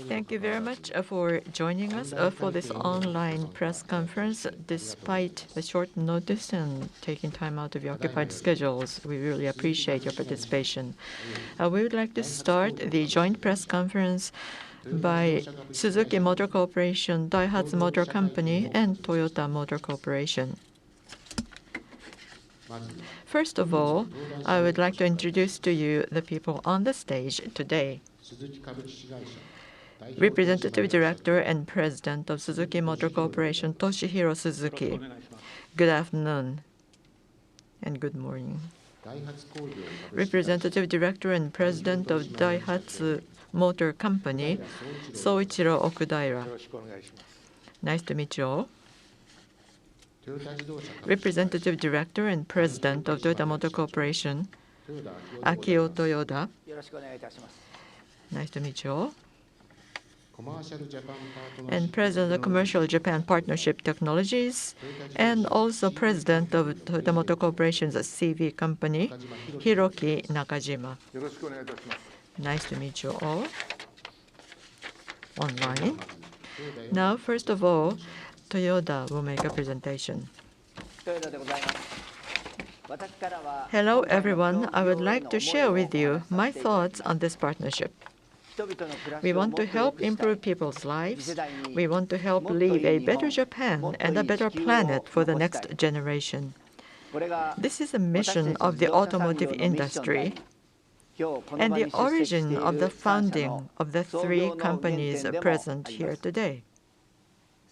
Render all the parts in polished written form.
Thank you very much for joining us for this online press conference despite the short notice and taking time out of your occupied schedules. We really appreciate your participation. We would like to start the joint press conference by Suzuki Motor Corporation, Daihatsu Motor Company, and Toyota Motor Corporation. First of all, I would like to introduce to you the people on the stage today. Representative Director and President of Suzuki Motor Corporation, Toshihiro Suzuki. Good afternoon and good morning. Representative Director and President of Daihatsu Motor Company, Soichiro Okudaira. Nice to meet you all. Representative Director and President of Toyota Motor Corporation, Akio Toyoda. Nice to meet you all. And President of Commercial Japan Partnership Technologies, and also President of Toyota Motor Corporation's CV company, Hiroki Nakajima. Nice to meet you all online. Now, first of all, Toyoda will make a presentation. Hello, everyone. I would like to share with you my thoughts on this partnership. We want to help improve people's lives. We want to help leave a better Japan and a better planet for the next generation. This is the mission of the automotive industry and the origin of the founding of the three companies present here today.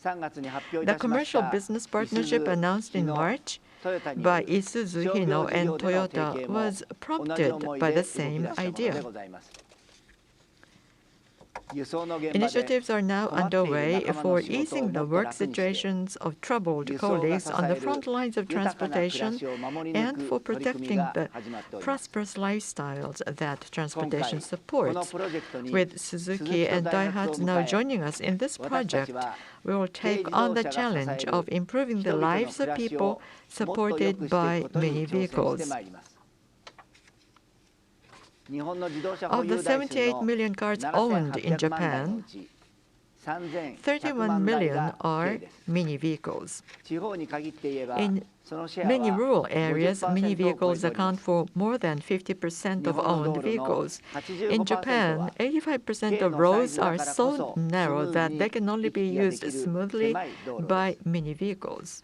The commercial business partnership announced in March by Isuzu Hino and Toyota was prompted by the same idea. Initiatives are now underway for easing the work situations of troubled colleagues on the front lines of transportation and for protecting the prosperous lifestyles that transportation supports. With Suzuki and Daihatsu now joining us in this project, we will take on the challenge of improving the lives of people supported by many vehicles. Of the 78 million cars owned in Japan, 31 million are mini vehicles. In many rural areas, mini vehicles account for more than 50% of owned vehicles. In Japan, 85% of roads are so narrow that they can only be used smoothly by mini vehicles.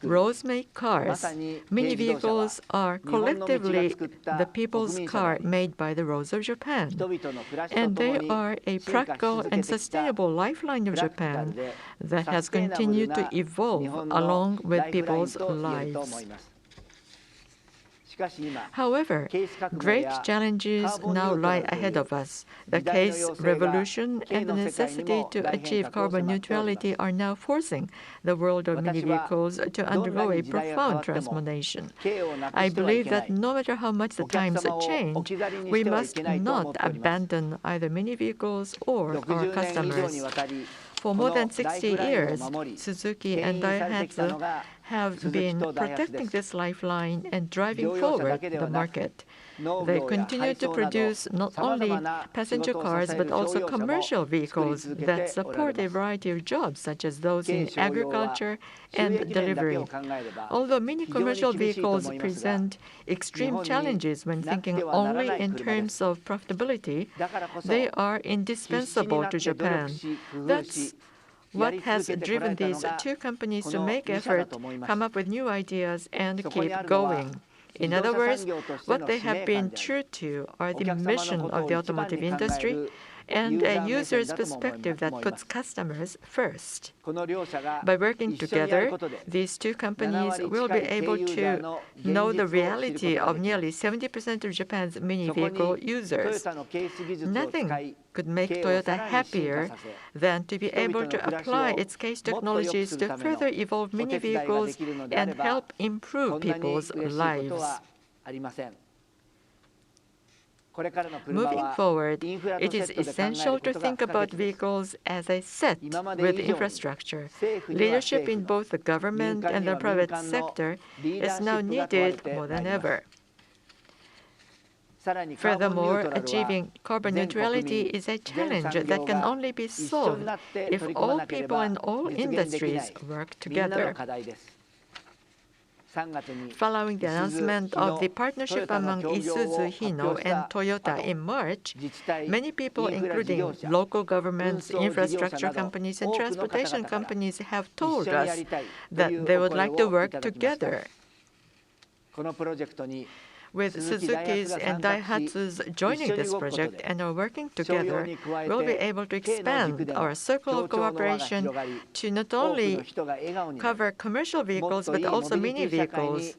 Roads make cars. Mini vehicles are collectively the people's car made by the roads of Japan. And they are a practical and sustainable lifeline of Japan that has continued to evolve along with people's lives. However, great challenges now lie ahead of us. The CASE revolution and the necessity to achieve carbon neutrality are now forcing the world of mini vehicles to undergo a profound transformation. I believe that no matter how much the times change, we must not abandon either mini vehicles or our customers. For more than 60 years, Suzuki and Daihatsu have been protecting this lifeline and driving forward the market. They continue to produce not only passenger cars but also commercial vehicles that support a variety of jobs, such as those in agriculture and delivery. Although many commercial vehicles present extreme challenges when thinking only in terms of profitability, they are indispensable to Japan. That's what has driven these two companies to make effort, come up with new ideas, and keep going. In other words, what they have been true to are the mission of the automotive industry and a user's perspective that puts customers first. By working together, these two companies will be able to know the reality of nearly 70% of Japan's mini vehicle users. Nothing could make Toyota happier than to be able to apply its CASE technologies to further evolve mini vehicles and help improve people's lives. Moving forward, it is essential to think about vehicles as a set with infrastructure. Leadership in both the government and the private sector is now needed more than ever. Furthermore, achieving carbon neutrality is a challenge that can only be solved if all people and all industries work together. Following the announcement of the partnership among Isuzu, Hino, and Toyota in March, many people, including local governments, infrastructure companies, and transportation companies, have told us that they would like to work together. With Suzuki's and Daihatsu's joining this project and are working together, we'll be able to expand our circle of cooperation to not only cover commercial vehicles but also mini vehicles.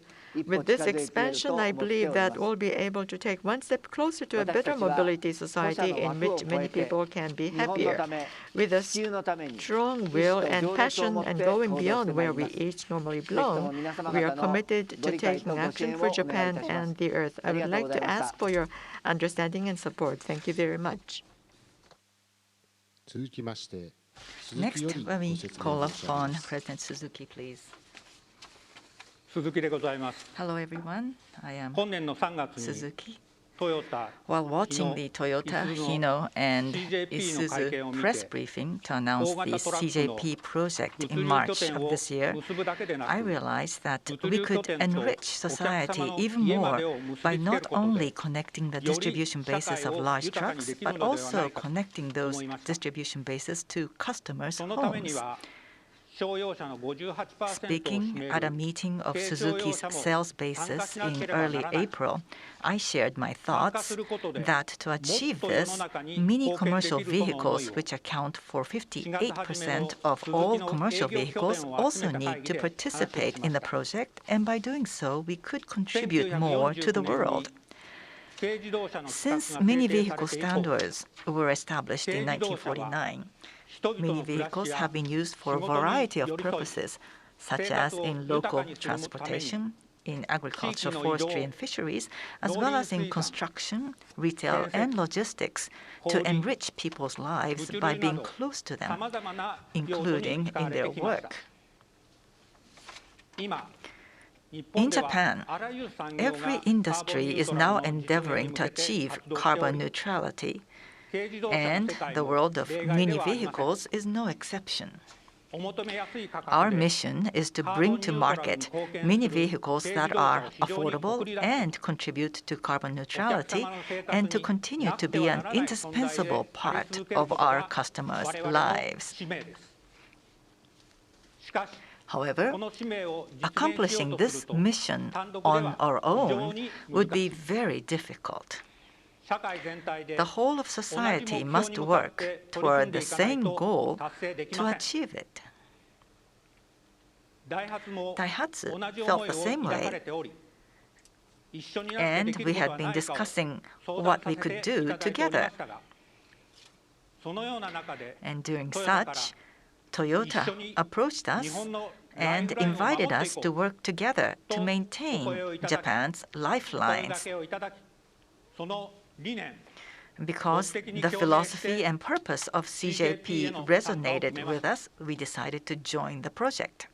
With this expansion, I believe that we'll be able to take one step closer to a better mobility society in which many people can be happier. With a strong will and passion and going beyond where we each normally belong, we are committed to taking action for Japan and the Earth. I would like to ask for your understanding and support. Thank you very much. Next, let me call upon President Suzuki, please. Hello, everyone. I am Suzuki. While watching the Toyota, Hino, and Isuzu press briefing to announce the CJP project in March of this year, I realized that we could enrich society even more by not only connecting the distribution bases of large trucks, but also connecting those distribution bases to customers' homes. Speaking at a meeting of Suzuki's sales basis in early April, I shared my thoughts that to achieve this, mini commercial vehicles, which account for 58% of all commercial vehicles, also need to participate in the project, and by doing so, we could contribute more to the world. Since mini vehicle standards were established in 1949, mini vehicles have been used for a variety of purposes, such as in local transportation, in agriculture, forestry, and fisheries, as well as in construction, retail, and logistics, to enrich people's lives by being close to them, including in their work. In Japan, every industry is now endeavoring to achieve carbon neutrality, and the world of mini vehicles is no exception. Our mission is to bring to market mini vehicles that are affordable and contribute to carbon neutrality, and to continue to be an indispensable part of our customers' lives. However, accomplishing this mission on our own would be very difficult. The whole of society must work toward the same goal to achieve it. Daihatsu felt the same way, and we had been discussing what we could do together. And during such, Toyota approached us and invited us to work together to maintain Japan's lifelines. Because the philosophy and purpose of CJP resonated with us, we decided to join the project.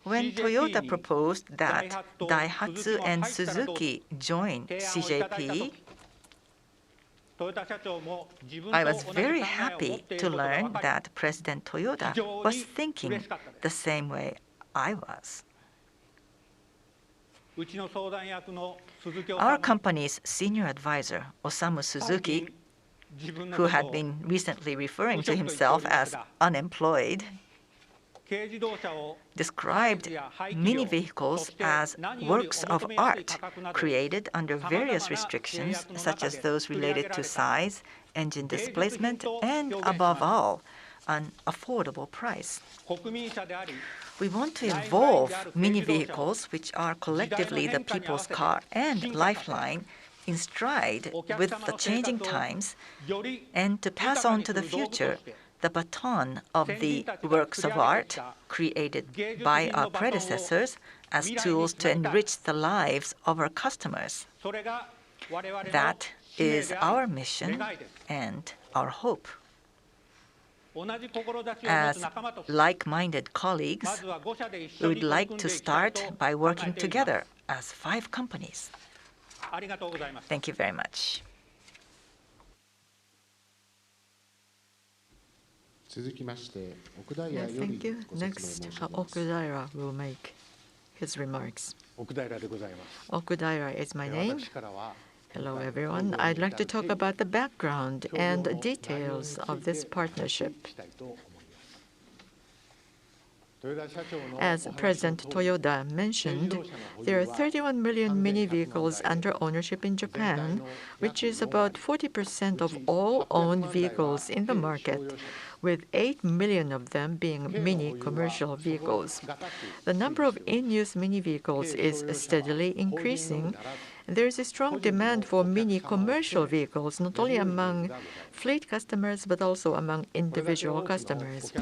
When Toyota proposed that Daihatsu and Suzuki join CJP, I was very happy to learn that President Toyota was thinking the same way I was. Our company's senior advisor, Osamu Suzuki, who had been recently referring to himself as unemployed, described mini vehicles as works of art created under various restrictions, such as those related to size, engine displacement, and above all, an affordable price. We want to evolve mini vehicles, which are collectively the people's car and lifeline, in stride with the changing times, and to pass on to the future the baton of the works of art created by our predecessors as tools to enrich the lives of our customers. That is our mission and our hope. As like-minded colleagues, we would like to start by working together as 5 companies. Thank you very much. Yes, thank you. Next, Okudaira will make his remarks. Okudaira is my name. Hello, everyone. I'd like to talk about the background and the details of this partnership. As President Toyoda mentioned, there are 31 million mini vehicles under ownership in Japan, which is about 40% of all owned vehicles in the market, with 8 million of them being mini commercial vehicles. The number of in-use mini vehicles is steadily increasing. There is a strong demand for mini commercial vehicles, not only among fleet customers, but also among individual customers.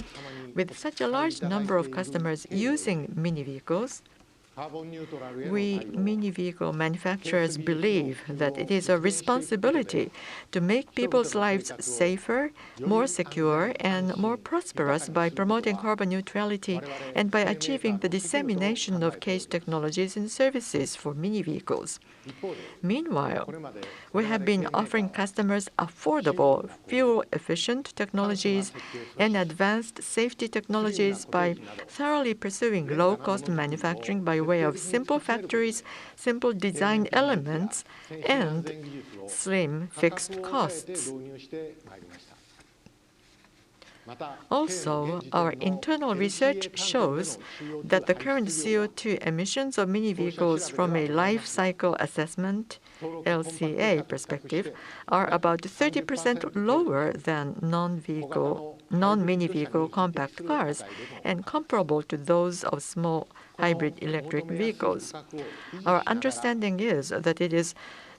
With such a large number of customers using mini vehicles, we mini vehicle manufacturers believe that it is a responsibility to make people's lives safer, more secure, and more prosperous by promoting carbon neutrality and by achieving the dissemination of CASE technologies and services for mini vehicles. Meanwhile, we have been offering customers affordable, fuel-efficient technologies and advanced safety technologies by thoroughly pursuing low-cost manufacturing by way of simple factories, simple design elements, and slim fixed costs. Also, our internal research shows that the current CO2 emissions of mini vehicles from a life cycle assessment (LCA) perspective are about 30% lower than non-mini vehicle compact cars and comparable to those of small hybrid electric vehicles. Our understanding is that it is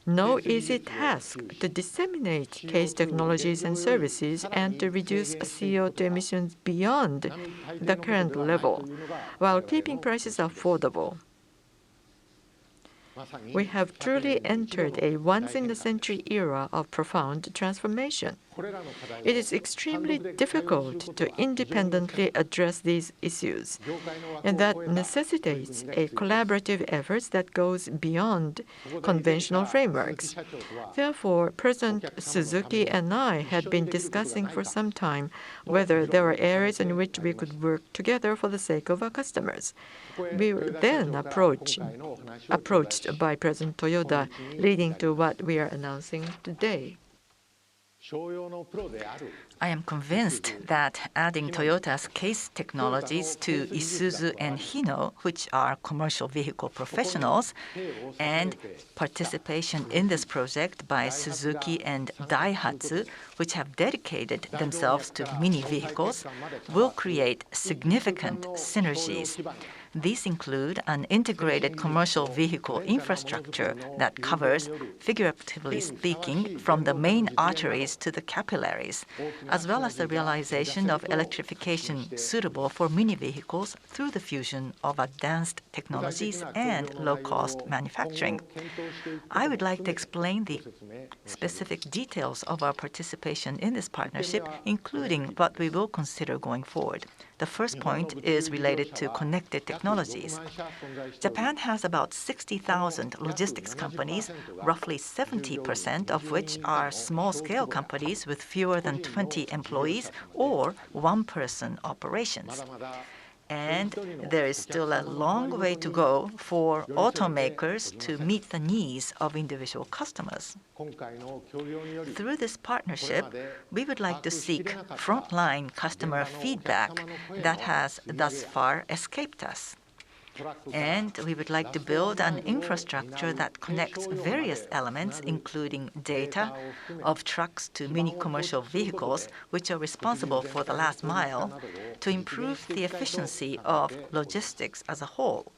no easy task to disseminate CASE technologies and services and to reduce CO2 emissions beyond the current level while keeping prices affordable. We have truly entered a once-in-a-century era of profound transformation. It is extremely difficult to independently address these issues, and that necessitates a collaborative effort that goes beyond conventional frameworks. Therefore, President Suzuki and I had been discussing for some time whether there were areas in which we could work together for the sake of our customers. We were then approached by President Toyoda, leading to what we are announcing today. I am convinced that adding Toyota's CASE technologies to Isuzu and Hino, which are commercial vehicle professionals, and participation in this project by Suzuki and Daihatsu, which have dedicated themselves to mini vehicles, will create significant synergies. These include an integrated commercial vehicle infrastructure that covers, figuratively speaking, from the main arteries to the capillaries, as well as the realization of electrification suitable for mini vehicles through the fusion of advanced technologies and low-cost manufacturing. I would like to explain the specific details of our participation in this partnership, including what we will consider going forward. The first point is related to connected technologies. Japan has about 60,000 logistics companies, roughly 70% of which are small-scale companies with fewer than 20 employees or one-person operations. And there is still a long way to go for automakers to meet the needs of individual customers. Through this partnership, we would like to seek frontline customer feedback that has thus far escaped us. And we would like to build an infrastructure that connects various elements, including data of trucks to mini commercial vehicles, which are responsible for the last mile, to improve the efficiency of logistics as a whole.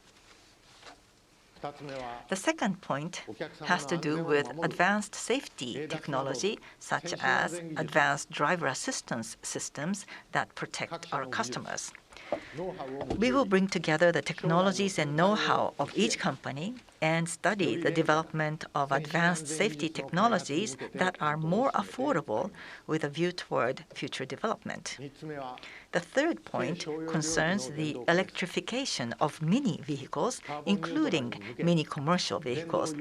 The second point has to do with advanced safety technology, such as advanced driver assistance systems that protect our customers. We will bring together the technologies and know-how of each company and study the development of advanced safety technologies that are more affordable with a view toward future development. The third point concerns the electrification of mini vehicles, including mini commercial vehicles.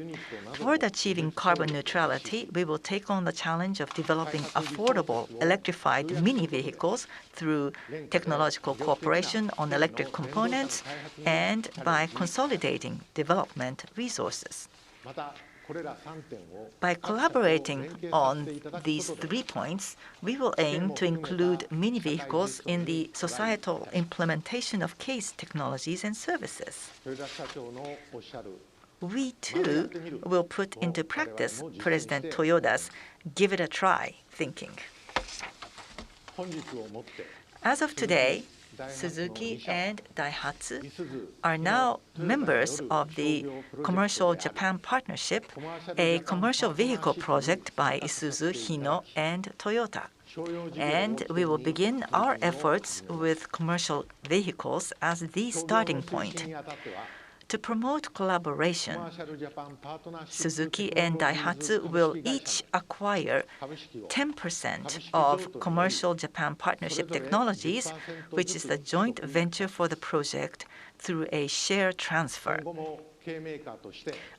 Toward achieving carbon neutrality, we will take on the challenge of developing affordable electrified mini vehicles through technological cooperation on electric components and by consolidating development resources. By collaborating on these 3 points, we will aim to include mini vehicles in the societal implementation of CASE technologies and services. We too will put into practice President Toyoda's "give it a try" thinking. As of today, Suzuki and Daihatsu are now members of the Commercial Japan Partnership, a commercial vehicle project by Isuzu, Hino, and Toyota. And we will begin our efforts with commercial vehicles as the starting point. To promote collaboration, Suzuki and Daihatsu will each acquire 10% of Commercial Japan Partnership Technologies, which is the joint venture for the project, through a share transfer.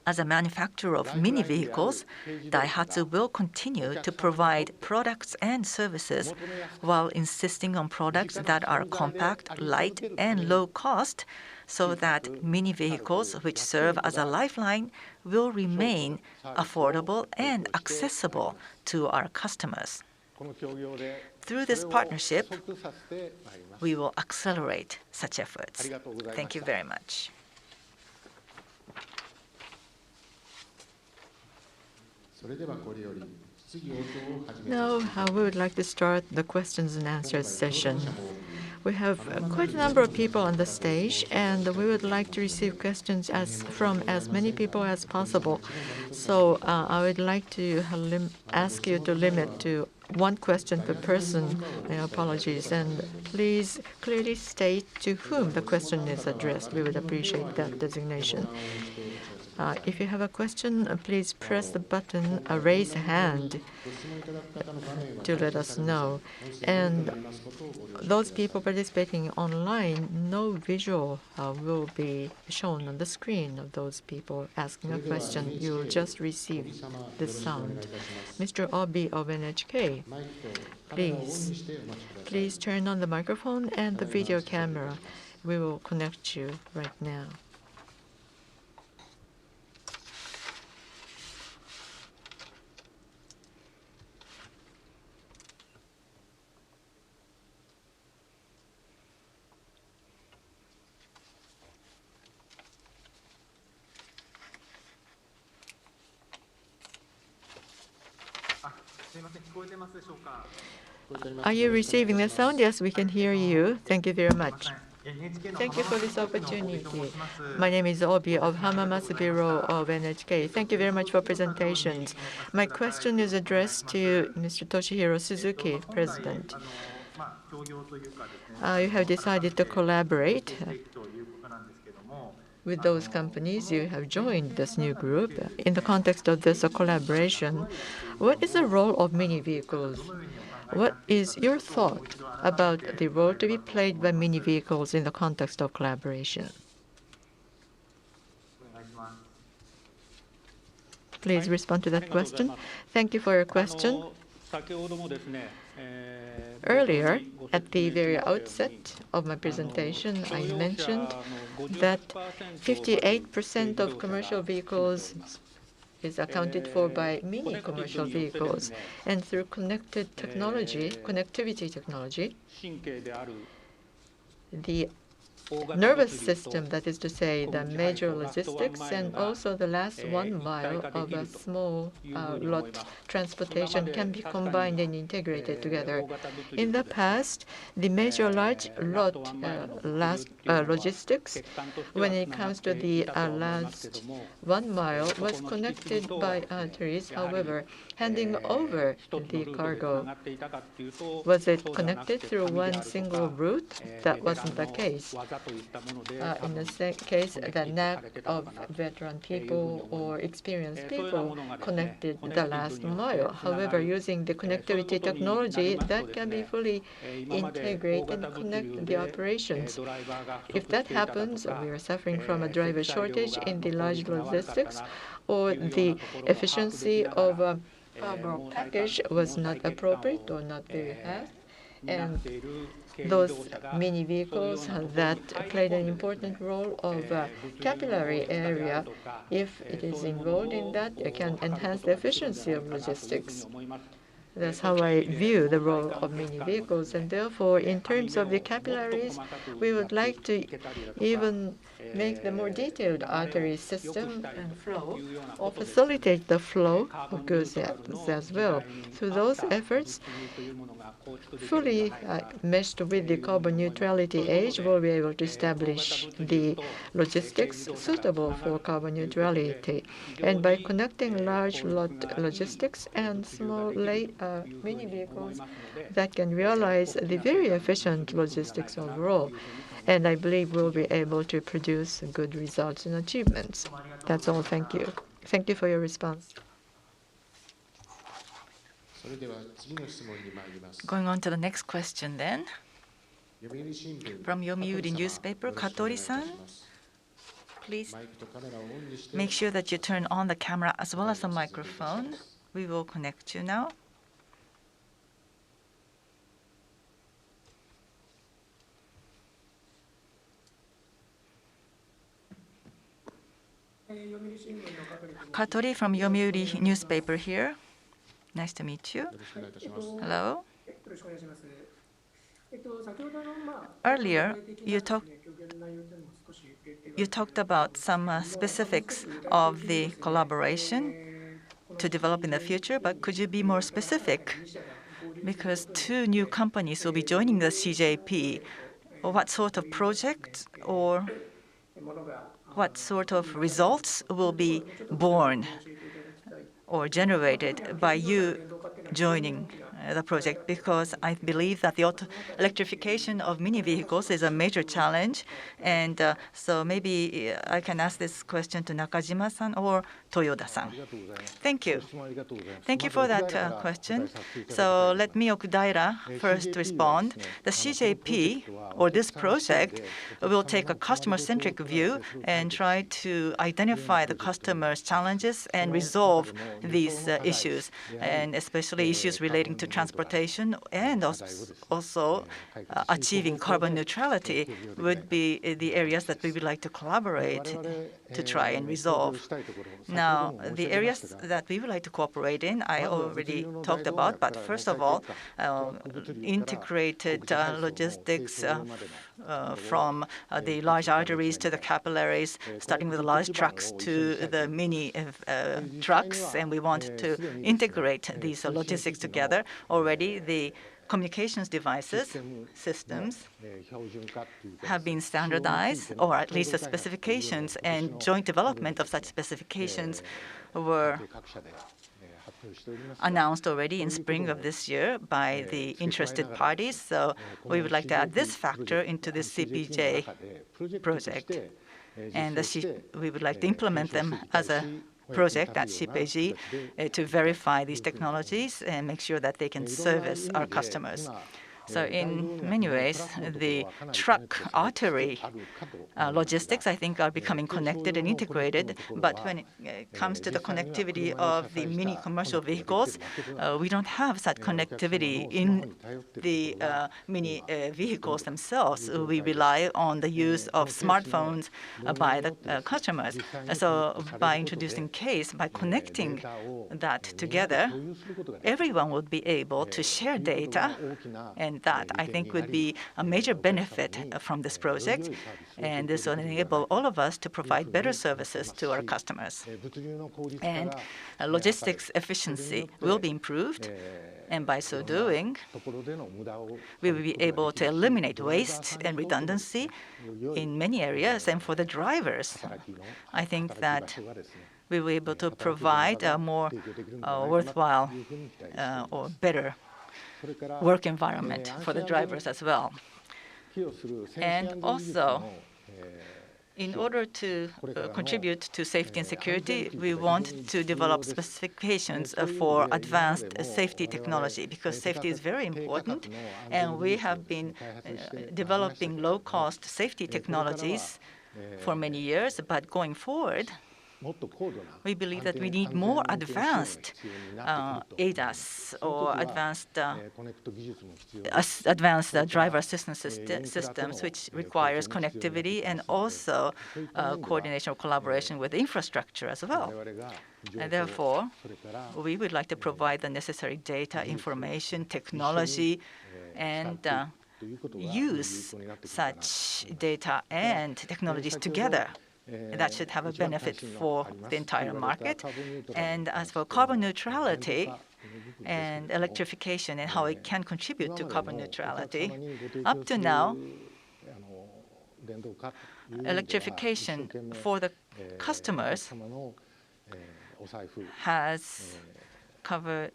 As a manufacturer of mini vehicles, Daihatsu will continue to provide products and services while insisting on products that are compact, light, and low cost, so that mini vehicles, which serve as a lifeline, will remain affordable and accessible to our customers. Through this partnership, we will accelerate such efforts. Thank you very much. Now, we would like to start the questions and answers session. We have quite a number of people on the stage, and we would like to receive questions from as many people as possible. So I would like to ask you to limit to 1 question per person. My apologies. And please clearly state to whom the question is addressed. We would appreciate that designation. If you have a question, please press the button, raise hand, to let us know. And those people participating online, no visual will be shown on the screen of those people asking a question. You will just receive the sound. Mr. Obi of NHK, please turn on the microphone and the video camera. We will connect you right now. Are you receiving the sound? Yes, we can hear you. Thank you very much. Thank you for this opportunity. My name is Obi of Hamamatsu Bureau of NHK. Thank you very much for presentations. My question is addressed to Mr. Toshihiro Suzuki, President. You have decided to collaborate with those companies. You have joined this new group. In the context of this collaboration, what is the role of mini vehicles? What is your thought about the role to be played by mini vehicles in the context of collaboration? Please respond to that question. Thank you for your question. Earlier, at the very outset of my presentation, I mentioned that 58% of commercial vehicles is accounted for by mini commercial vehicles. And through connectivity technology, the nervous system, that is to say, the major logistics and also the last 1 mile of a small lot transportation can be combined and integrated together. In the past, the major large lot logistics, when it comes to the last 1 mile, was connected by arteries. However, handing over the cargo, was it connected through one single route? That wasn't the case. In the case, the knack of veteran people or experienced people connected the last mile. However, using the connectivity technology, that can be fully integrated and connect the operations. If that happens, we are suffering from a driver shortage in the large logistics, or the efficiency of a cargo package was not appropriate or not very fast, and those mini vehicles that played an important role of capillary area, if it is involved in that, it can enhance the efficiency of logistics. That's how I view the role of mini vehicles, and therefore, in terms of the capillaries, we would like to even make the more detailed artery system and flow, or facilitate the flow of goods as well. Through those efforts, fully meshed with the carbon neutrality age, we'll be able to establish the logistics suitable for carbon neutrality. And by connecting large lot logistics and small mini vehicles, that can realize the very efficient logistics overall. And I believe we'll be able to produce good results and achievements. That's all. Thank you. Thank you for your response. Going on to the next question then. From Yomiuri newspaper, Katori-san, please make sure that you turn on the camera as well as the microphone. We will connect you now. Katori from Yomiuri newspaper here. Nice to meet you. Hello. Earlier, you talked about some specifics of the collaboration to develop in the future, but could you be more specific? Because 2 new companies will be joining the CJP. What sort of project or what sort of results will be born or generated by you joining the project? Because I believe that the electrification of mini vehicles is a major challenge, and so maybe I can ask this question to Nakajima-san or Toyoda-san. Thank you. Thank you for that question. So let me, Okudaira, first respond. The CJP, or this project, will take a customer-centric view and try to identify the customer's challenges and resolve these issues, and especially issues relating to transportation, and also achieving carbon neutrality would be the areas that we would like to collaborate to try and resolve. Now, the areas that we would like to cooperate in, I already talked about, but first of all, integrated logistics from the large arteries to the capillaries, starting with the large trucks to the mini trucks, and we want to integrate these logistics together. Already, the communications devices, systems, have been standardized, or at least the specifications, and joint development of such specifications were announced already in spring of this year by the interested parties. So we would like to add this factor into this CPJ project, and we would like to implement them as a project at CPG to verify these technologies and make sure that they can service our customers. So in many ways, the truck artery logistics, I think, are becoming connected and integrated. But when it comes to the connectivity of the mini commercial vehicles, we don't have such connectivity in the mini vehicles themselves. We rely on the use of smartphones by the customers. So by introducing CASE, by connecting that together, everyone would be able to share data and and that I think would be a major benefit from this project, and this will enable all of us to provide better services to our customers. And logistics efficiency will be improved, and by so doing, we will be able to eliminate waste and redundancy in many areas. And for the drivers, I think that we will be able to provide a more worthwhile or better work environment for the drivers as well. And also, in order to contribute to safety and security, we want to develop specifications for advanced safety technology, because safety is very important, and we have been developing low-cost safety technologies for many years. But going forward, we believe that we need more advanced ADAS or advanced driver assistance systems, which requires connectivity and also coordination or collaboration with infrastructure as well. And therefore, we would like to provide the necessary data, information, technology, and use such data and technologies together. That should have a benefit for the entire market. And as for carbon neutrality and electrification and how it can contribute to carbon neutrality, up to now, electrification for the customers has covered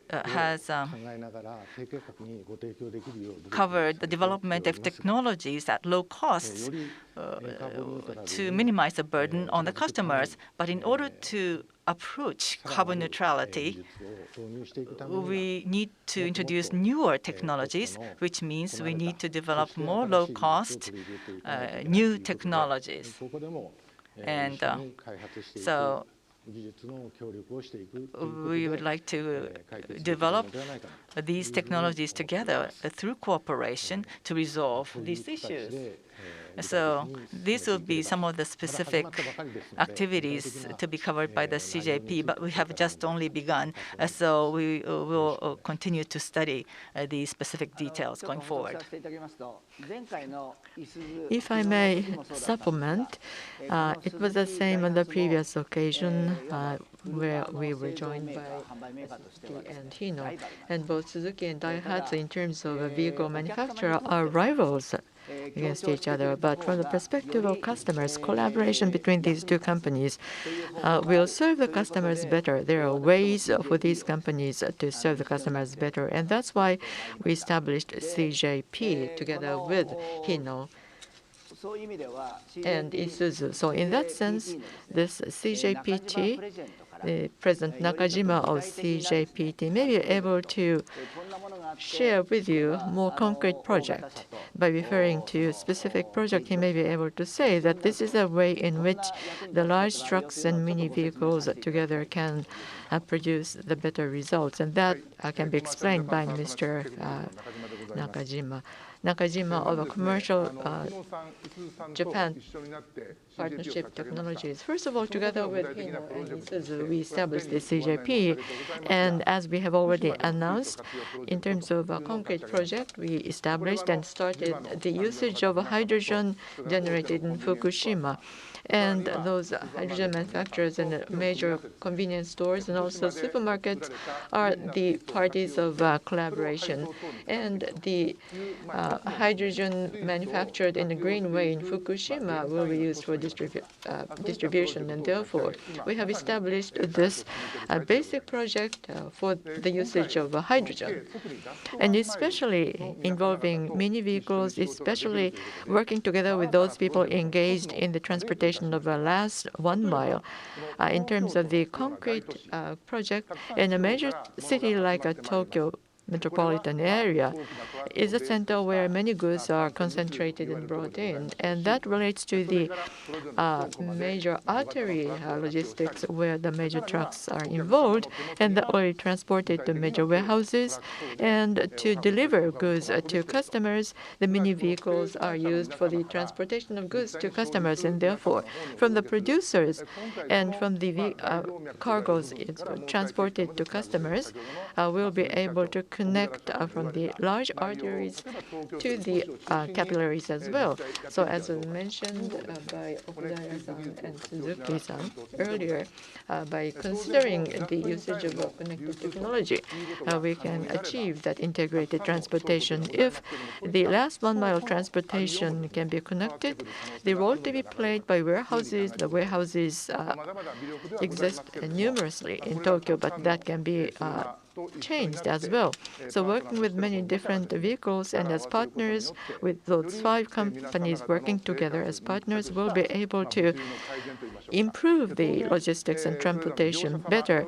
the development of technologies at low costs to minimize the burden on the customers. But in order to approach carbon neutrality, we need to introduce newer technologies, which means we need to develop more low-cost new technologies. And so we would like to develop these technologies together through cooperation to resolve these issues. So these will be some of the specific activities to be covered by the CJP, but we have just only begun. So we will continue to study these specific details going forward. If I may supplement, it was the same on the previous occasion where we were joined by Suzuki and Hino. And both Suzuki and Daihatsu, in terms of a vehicle manufacturer, are rivals against each other. But from the perspective of customers, collaboration between these two companies will serve the customers better. There are ways for these companies to serve the customers better. And that's why we established CJP together with Hino and Isuzu. So in that sense, this CJPT, the President Nakajima of CJPT, may be able to share with you more concrete project. By referring to a specific project, he may be able to say that this is a way in which the large trucks and mini vehicles together can produce the better results. And that can be explained by Mr. Nakajima. Nakajima of a commercial Japan partnership technologies. First of all, together with Hino and Isuzu, we established the CJP. And as we have already announced, in terms of a concrete project, we established and started the usage of hydrogen generated in Fukushima. And those hydrogen manufacturers and major convenience stores and also supermarkets are the parties of collaboration. And the hydrogen manufactured in a green way in Fukushima will be used for distribution. And therefore, we have established this basic project for the usage of hydrogen. And especially involving mini vehicles, especially working together with those people engaged in the transportation of the last 1 mile. In terms of the concrete project, in a major city like Tokyo metropolitan area is a center where many goods are concentrated and brought in. And that relates to the major artery logistics where the major trucks are involved and that are transported to major warehouses. And to deliver goods to customers, the mini vehicles are used for the transportation of goods to customers. And therefore, from the producers and from the cargoes transported to customers, we'll be able to connect from the large arteries to the capillaries as well. So as was mentioned by Okudaira-san and Suzuki-san earlier, by considering the usage of connected technology, we can achieve that integrated transportation. If the last 1 mile transportation can be connected, the role to be played by warehouses, the warehouses exist numerously in Tokyo, but that can be changed as well. So working with many different vehicles and as partners with those 5 companies working together as partners, will be able to improve the logistics and transportation better,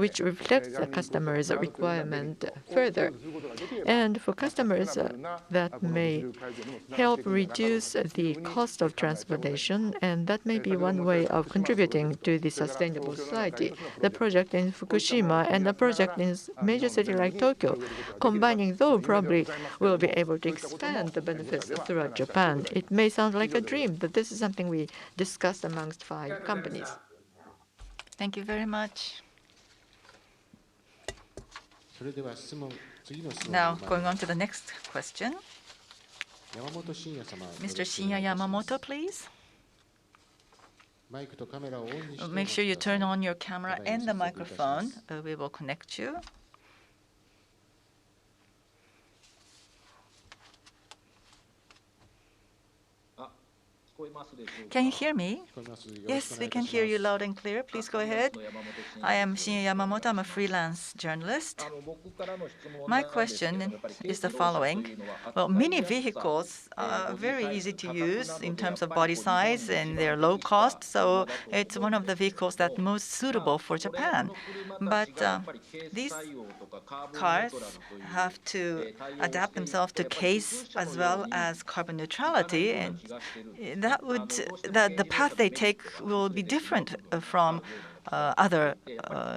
which reflects the customer's requirement further. And for customers, that may help reduce the cost of transportation, and that may be one way of contributing to the sustainable society. The project in Fukushima and the project in major city like Tokyo, combining those probably will be able to expand the benefits throughout Japan. It may sound like a dream, but this is something we discussed amongst 5 companies. Thank you very much. Now, going on to the next question. Mr. Shinya Yamamoto, please. Make sure you turn on your camera and the microphone. We will connect you. Can you hear me? Yes, we can hear you loud and clear. Please go ahead. I am Shinya Yamamoto. I'm a freelance journalist. My question is the following. Well, mini vehicles are very easy to use in terms of body size, and they're low cost, so it's one of the vehicles that's most suitable for Japan. But these cars have to adapt themselves to CASE as well as carbon neutrality, and the path they take will be different from other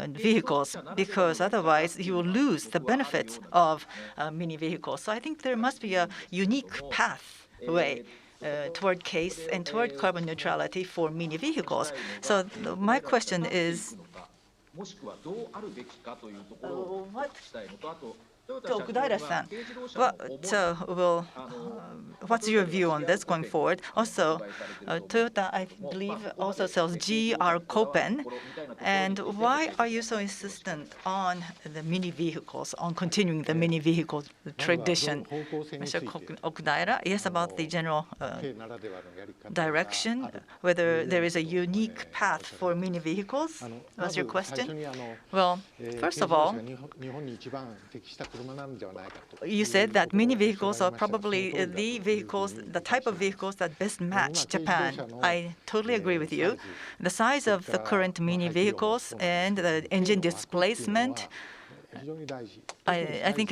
vehicles, because otherwise you will lose the benefits of mini vehicles. So I think there must be a unique pathway toward CASE and toward carbon neutrality for mini vehicles. So my question is, Okudaira-san, what's your view on this going forward? Also, Toyota, I believe, also sells GR Copen. And why are you so insistent on the mini vehicles, on continuing the mini vehicle tradition? Mr. Okudaira, yes, about the general direction, whether there is a unique path for mini vehicles, was your question? Well, first of all, you said that mini vehicles are probably the type of vehicles that best match Japan. I totally agree with you. The size of the current mini vehicles and the engine displacement, I think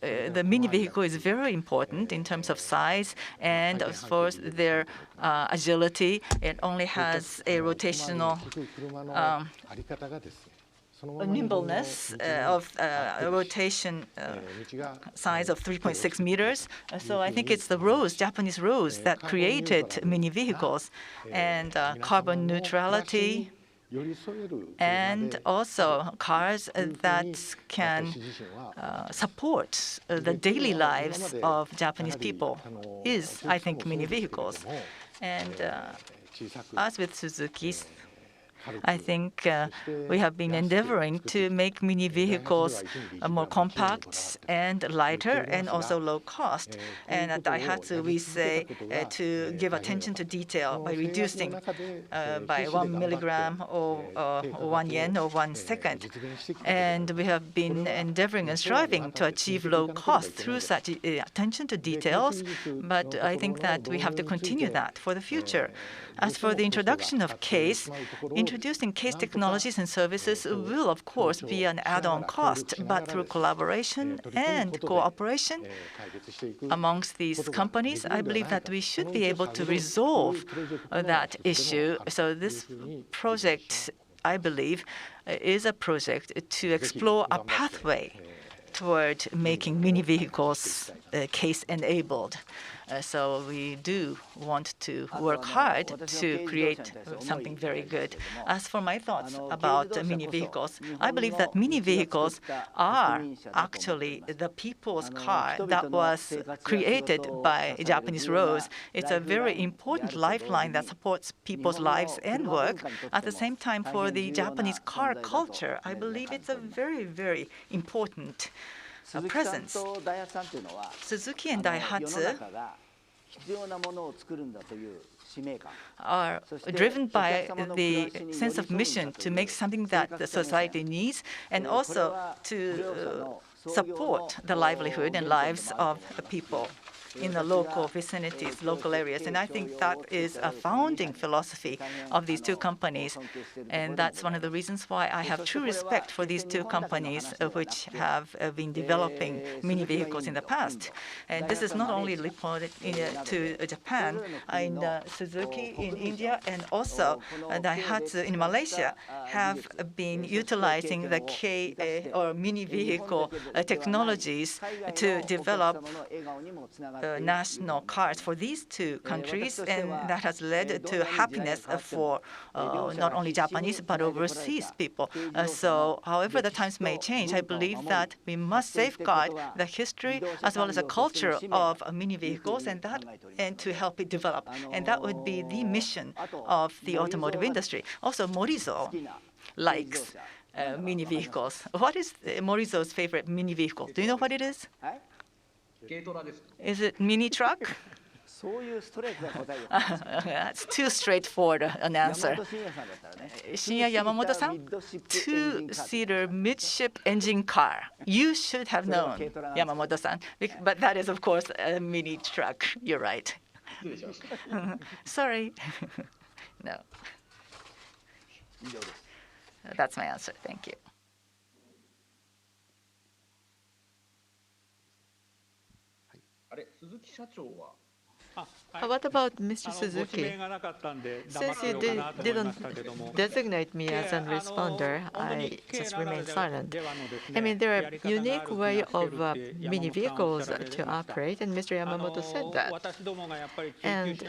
the mini vehicle is very important in terms of size and as far as their agility. It only has a rotational nimbleness of a rotation size of 3.6 meters. So I think it's the Japanese roads that created mini vehicles, and carbon neutrality, and also cars that can support the daily lives of Japanese people is, I think, mini vehicles. And as with Suzuki's, I think we have been endeavoring to make mini vehicles more compact and lighter and also low cost. And at Daihatsu, we say to give attention to detail by reducing by 1 milligram or 1 yen or 1 second. And we have been endeavoring and striving to achieve low cost through such attention to details. But I think that we have to continue that for the future. As for the introduction of CASE, introducing CASE technologies and services will, of course, be an add-on cost, but through collaboration and cooperation amongst these companies, I believe that we should be able to resolve that issue. So this project, I believe, is a project to explore a pathway toward making mini vehicles CASE-enabled. So we do want to work hard to create something very good. As for my thoughts about mini vehicles, I believe that mini vehicles are actually the people's car that was created by Japanese roads. It's a very important lifeline that supports people's lives and work. At the same time, for the Japanese car culture, I believe it's a very, very important presence. Suzuki and Daihatsu are driven by the sense of mission to make something that the society needs and also to support the livelihood and lives of people in the local vicinities, local areas. And I think that is a founding philosophy of these two companies. And that's one of the reasons why I have true respect for these two companies, which have been developing mini vehicles in the past. And this is not only reported to Japan, in Suzuki in India, and also Daihatsu in Malaysia have been utilizing the or mini vehicle technologies to develop national cars for these two countries, and that has led to happiness for not only Japanese but overseas people. So however the times may change, I believe that we must safeguard the history as well as the culture of mini vehicles and to help it develop. And that would be the mission of the automotive industry. Also, Morizo likes mini vehicles. What is Morizo's favorite mini vehicle? Do you know what it is? Is it mini truck? That's too straightforward an answer. Shinya Yamamoto-san, two-seater midship engine car. You should have known, Yamamoto-san. But that is, of course, a mini truck. You're right. Sorry. No. That's my answer. Thank you. What about Mr. Suzuki? Since you didn't designate me as a responder, I just remain silent. I mean, there are unique way of mini vehicles to operate, and Mr. Yamamoto said that. And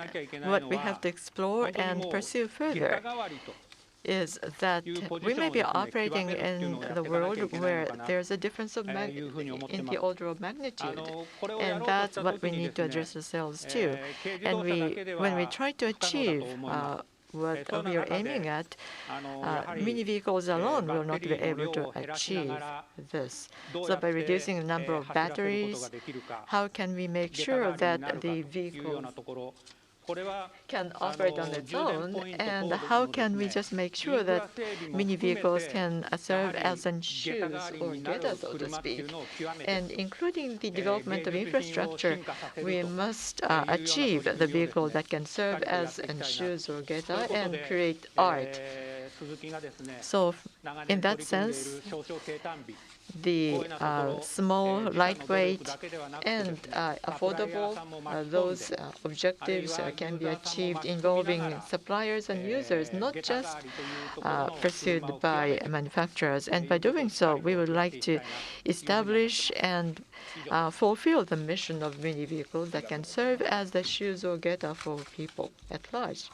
what we have to explore and pursue further is that we may be operating in the world where there's a difference of in the order of magnitude, and that's what we need to address ourselves to. And when we try to achieve what we are aiming at, mini vehicles alone will not be able to achieve this. So by reducing the number of batteries, how can we make sure that the vehicle can operate on its own, and how can we just make sure that mini vehicles can serve as shoes or geta, so to speak. And including the development of infrastructure, we must achieve the vehicle that can serve as shoes or geta and create art. So in that sense, the small, lightweight, and affordable, those objectives can be achieved involving suppliers and users, not just pursued by manufacturers. And by doing so, we would like to establish and fulfill the mission of mini vehicles that can serve as the shoes or geta for people at large.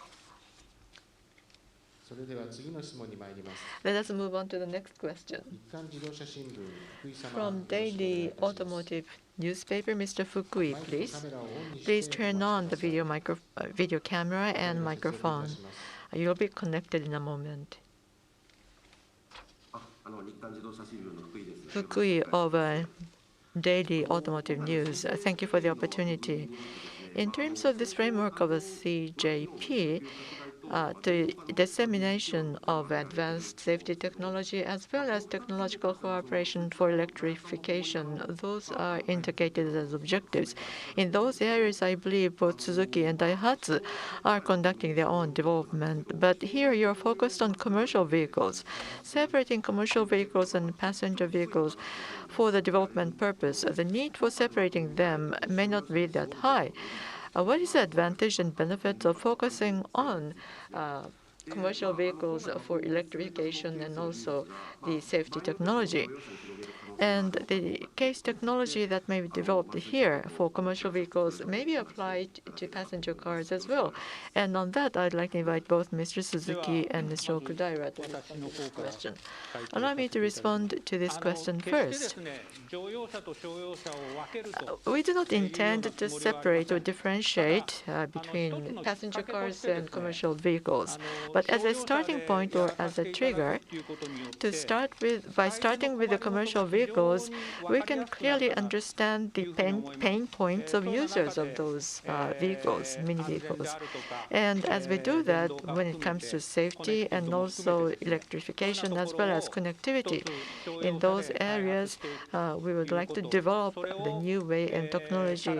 Let us move on to the next question. From Daily Automotive Newspaper, Mr. Fukui, please. Please turn on the video camera and microphone. You'll be connected in a moment. Fukui of Daily Automotive News. Thank you for the opportunity. In terms of this framework of a CJP, the dissemination of advanced safety technology as well as technological cooperation for electrification, those are indicated as objectives. In those areas, I believe both Suzuki and Daihatsu are conducting their own development. But here you're focused on commercial vehicles. Separating commercial vehicles and passenger vehicles for the development purpose, the need for separating them may not be that high. What is the advantage and benefit of focusing on commercial vehicles for electrification and also the safety technology? And the case technology that may be developed here for commercial vehicles may be applied to passenger cars as well. And on that, I'd like to invite both Mr. Suzuki and Mr. Okudaira to respond to this question. Allow me to respond to this question first. We do not intend to separate or differentiate between passenger cars and commercial vehicles. But as a starting point or as a trigger, by starting with the commercial vehicles, we can clearly understand the pain points of users of those vehicles, mini vehicles. And as we do that, when it comes to safety and also electrification as well as connectivity, in those areas, we would like to develop the new way and technology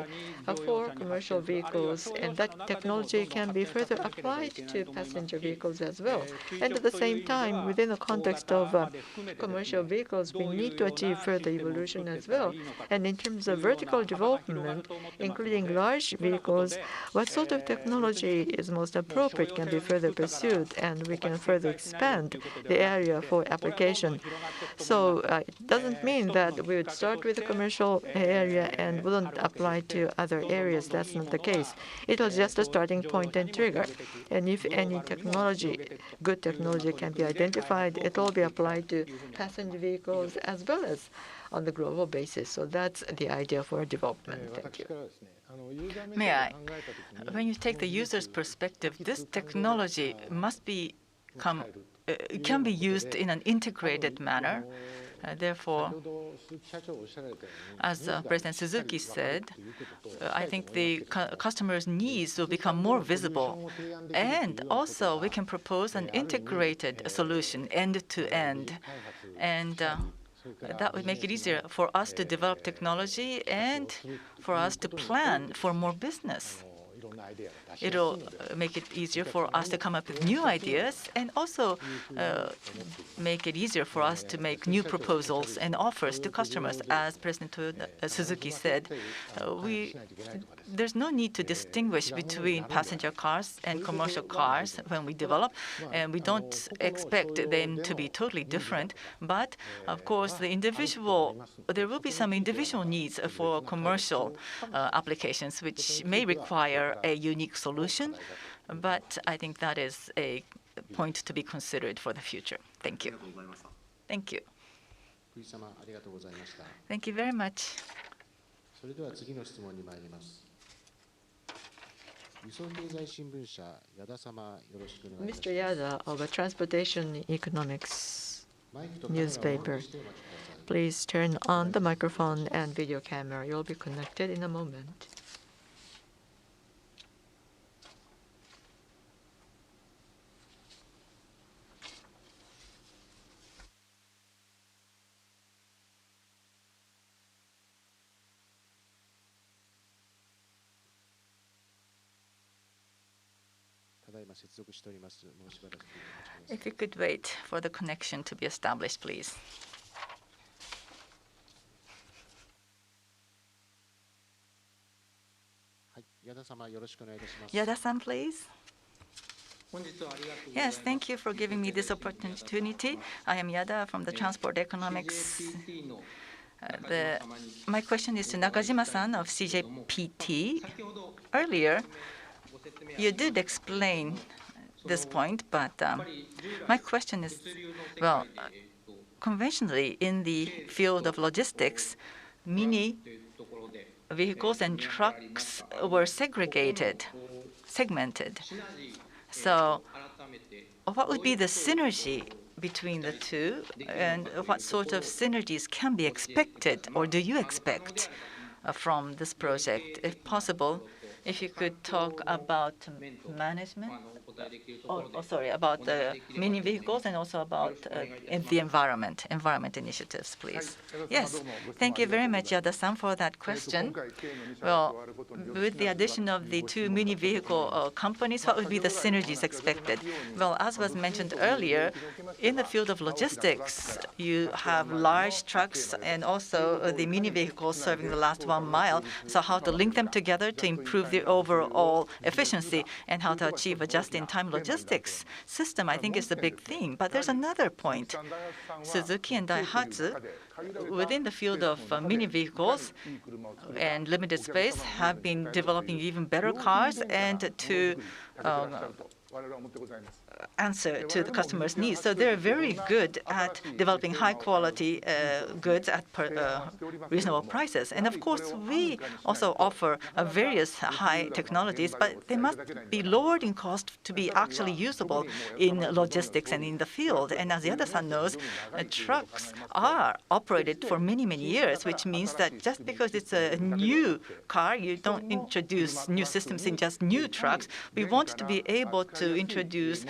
for commercial vehicles, and that technology can be further applied to passenger vehicles as well. And at the same time, within the context of commercial vehicles, we need to achieve further evolution as well. And in terms of vertical development, including large vehicles, what sort of technology is most appropriate can be further pursued, and we can further expand the area for application. So it doesn't mean that we would start with the commercial area and wouldn't apply to other areas. That's not the case. It was just a starting point and trigger. And if any technology, good technology can be identified, it will be applied to passenger vehicles as well as on the global basis. So that's the idea for development. Thank you. May I? When you take the user's perspective, this technology must can be used in an integrated manner. Therefore, as President Suzuki said, I think the customer's needs will become more visible. And also, we can propose an integrated solution, end to end. And that would make it easier for us to develop technology and for us to plan for more business. It'll make it easier for us to come up with new ideas and also make it easier for us to make new proposals and offers to customers. As President Suzuki said, there's no need to distinguish between passenger cars and commercial cars when we develop, and we don't expect them to be totally different. But of course, there will be some individual needs for commercial applications, which may require a unique solution. But I think that is a point to be considered for the future. Thank you. Thank you. Thank you very much. Mr. Yada of the Transportation Economics newspaper, please turn on the microphone and video camera. You'll be connected in a moment. If you could wait for the connection to be established, please. Yada-san, please. Yes, thank you for giving me this opportunity. I am Yada from the Transport Economics. My question is to Nakajima-san of CJPT. Earlier, you did explain this point, but my question is, well, conventionally in the field of logistics, mini vehicles and trucks were segmented. So what would be the synergy between the two, and what sort of synergies can be expected, or do you expect from this project? If possible, if you could talk about management, about the mini vehicles and also about the environment initiatives, please. Yes, thank you very much, Yada-san, for that question. Well, with the addition of the two mini vehicle companies, what would be the synergies expected? Well, as was mentioned earlier, in the field of logistics, you have large trucks and also the mini vehicles serving the last 1 mile. So how to link them together to improve the overall efficiency and how to achieve a just-in-time logistics system, I think, is the big theme. But there's another point. Suzuki and Daihatsu, within the field of mini vehicles and limited space, have been developing even better cars and to answer to the customer's needs. So they're very good at developing high-quality goods at reasonable prices. And of course, we also offer various high technologies, but they must be lowered in cost to be actually usable in logistics and in the field. And as Yada-san knows, trucks are operated for many, many years, which means that just because it's a new car, you don't introduce new systems in just new trucks. We want to be able to introduce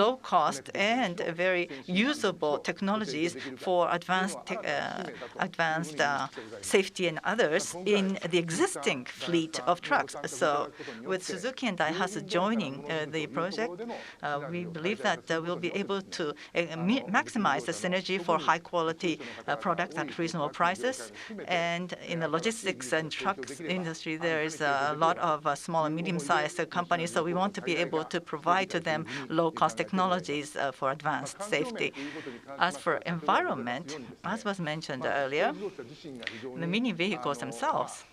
low cost and very usable technologies for advanced safety and others in the existing fleet of trucks. So with Suzuki and Daihatsu joining the project, we believe that we'll be able to maximize the synergy for high quality products at reasonable prices. And in the logistics and trucks industry, there is a lot of small and medium-sized companies, so we want to be able to provide to them low-cost technologies for advanced safety. As for environment, as was mentioned earlier, the mini vehicles themselves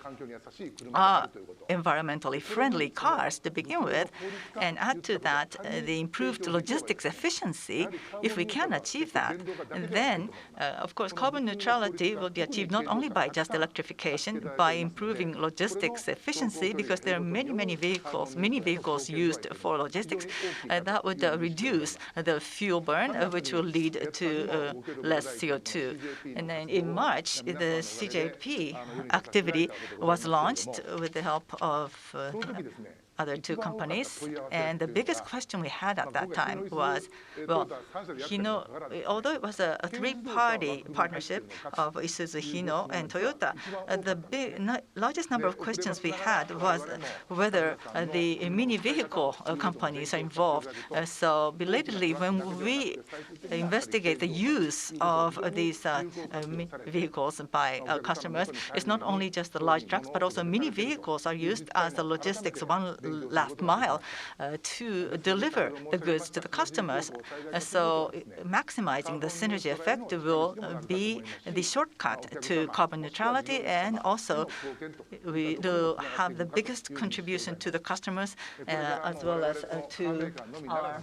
are environmentally friendly cars to begin with, and add to that the improved logistics efficiency. If we can achieve that, then of course carbon neutrality will be achieved not only by just electrification, by improving logistics efficiency, because there are many vehicles used for logistics. That would reduce the fuel burn, which will lead to less CO2. And then in March, the CJP activity was launched with the help of other two companies. And the biggest question we had at that time was, well, Hino, although it was a three-party partnership of Isuzu, Hino, and Toyota, the largest number of questions we had was whether the mini vehicle companies are involved. So belatedly, when we investigate the use of these vehicles by customers, it's not only just the large trucks, but also mini vehicles are used as the logistics one last mile to deliver the goods to the customers. So maximizing the synergy effect will be the shortcut to carbon neutrality, and also we do have the biggest contribution to the customers as well as to our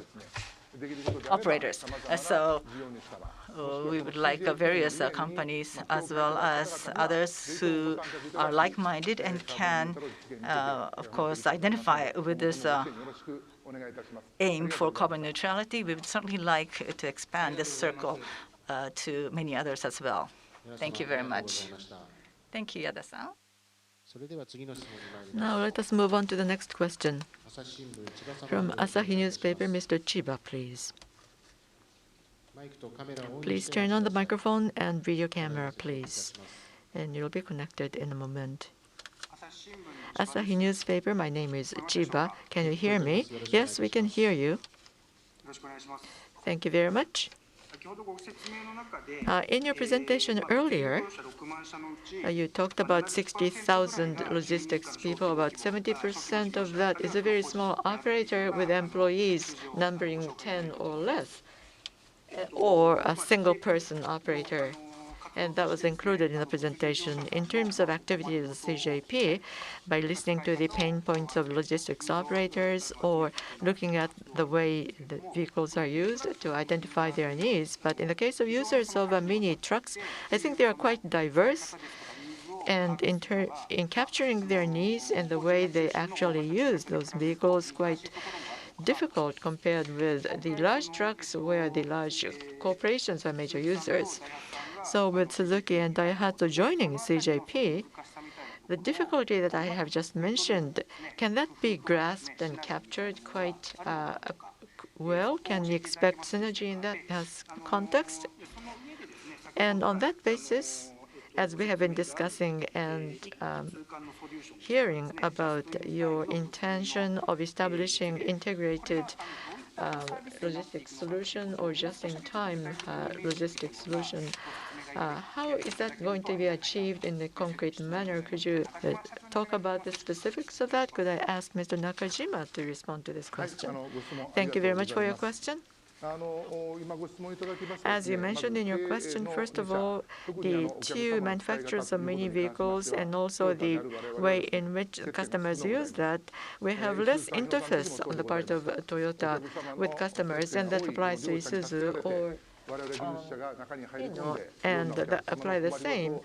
operators. So we would like various companies as well as others who are like-minded and can, of course, identify with this aim for carbon neutrality. We would certainly like to expand this circle to many others as well. Thank you very much. Thank you, Yada-san. Now let us move on to the next question. From Asahi Newspaper, Mr. Chiba, please. Please turn on the microphone and video camera, please. And you'll be connected in a moment. Asahi Newspaper, my name is Chiba. Can you hear me? Yes, we can hear you. Thank you very much. In your presentation earlier, you talked about 60,000 logistics people. About 70% of that is a very small operator with employees numbering 10 or less, or a single-person operator. And that was included in the presentation. In terms of activities of CJP, by listening to the pain points of logistics operators or looking at the way the vehicles are used to identify their needs. But in the case of users of mini trucks, I think they are quite diverse. And in capturing their needs and the way they actually use those vehicles, quite difficult compared with the large trucks where the large corporations are major users. So with Suzuki and Daihatsu joining CJP, the difficulty that I have just mentioned, can that be grasped and captured quite well? Can we expect synergy in that as context? And on that basis, as we have been discussing and hearing about your intention of establishing integrated logistics solution or just-in-time logistics solution, How is that going to be achieved in a concrete manner? Could you talk about the specifics of that? Could I ask Mr. Nakajima to respond to this question? Thank you very much for your question. As you mentioned in your question, first of all, the two manufacturers of mini vehicles and also the way in which customers use that, we have less interface on the part of Toyota with customers, and that applies to Isuzu or and that apply the same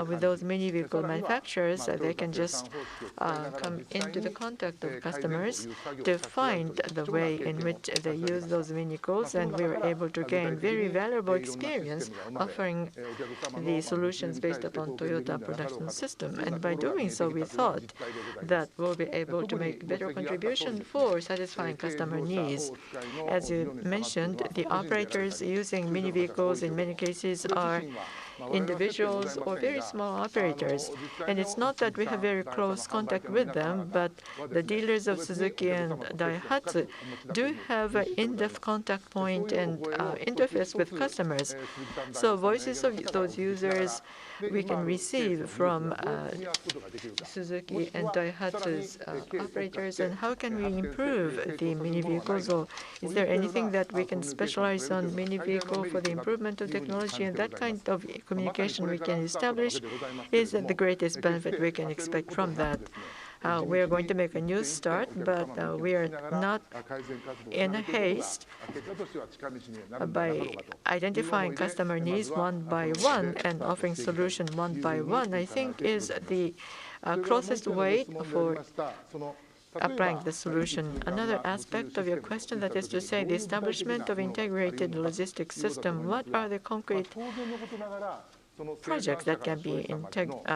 with those mini vehicle manufacturers. They can just come into the contact of customers to find the way in which they use those vehicles, and we were able to gain very valuable experience offering the solutions based upon Toyota production system. And by doing so, we thought that we'll be able to make better contribution for satisfying customer needs. As you mentioned, the operators using mini vehicles in many cases are individuals or very small operators. And it's not that we have very close contact with them, but the dealers of Suzuki and Daihatsu do have an in-depth contact point and interface with customers. So voices of those users we can receive from Suzuki and Daihatsu's operators. And how can we improve the mini vehicles? Or is there anything that we can specialize on mini vehicle for the improvement of technology? And that kind of communication we can establish is the greatest benefit we can expect from that. We are going to make a new start, but we are not in a haste. By identifying customer needs one by one and offering solution one by one, I think is the closest way for applying the solution. Another aspect of your question, that is to say, the establishment of integrated logistics system. What are the concrete projects that can be